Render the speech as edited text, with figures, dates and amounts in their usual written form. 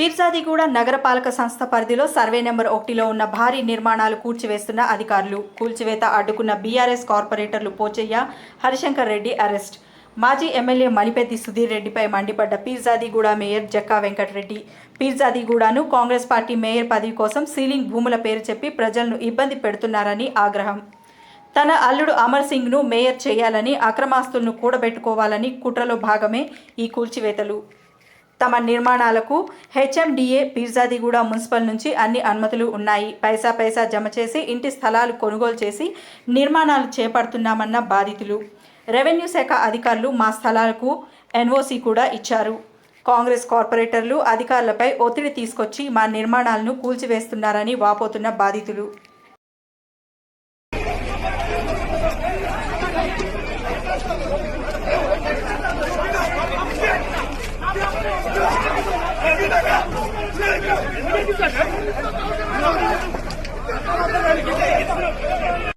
పీర్జాదిగూడ నగరపాలక సంస్థ పరిధిలో సర్వే నెంబర్ 1లో ఉన్న భారీ నిర్మాణాలు కూల్చివేస్తున్న అధికారులు. కూల్చివేత అడ్డుకున్న బీఆర్ఎస్ కార్పొరేటర్లు పోచయ్య, హరిశంకర్ రెడ్డి అరెస్ట్. మాజీ ఎమ్మెల్యే మలిపెద్ది సుధీర్ రెడ్డిపై మండిపడ్డ పీర్జాదిగూడ మేయర్ జక్కా వెంకటరెడ్డి. పీర్జాదిగూడను కాంగ్రెస్ పార్టీ మేయర్ పదవి కోసం సీలింగ్ భూముల పేరు చెప్పి ప్రజలను ఇబ్బంది పెడుతున్నారని ఆగ్రహం. తన అల్లుడు అమర్ సింగ్ను మేయర్ చేయాలని, అక్రమాస్తులను కూడబెట్టుకోవాలని కుట్రలో భాగమే ఈ కూల్చివేతలు. తమ నిర్మాణాలకు హెచ్ఎండిఏ పీర్జాదిగూడ మున్సిపల్ నుంచి అన్ని అనుమతులు ఉన్నాయి. పైసా జమ చేసి ఇంటి స్థలాలు కొనుగోలు చేసి నిర్మాణాలు చేపడుతున్నామన్న బాధితులు. రెవెన్యూ శాఖ అధికారులు మా స్థలాలకు ఎన్ఓసి కూడా ఇచ్చారు. కాంగ్రెస్ కార్పొరేటర్లు అధికారులపై ఒత్తిడి తీసుకొచ్చి మా నిర్మాణాలను కూల్చివేస్తున్నారని వాపోతున్న బాధితులు.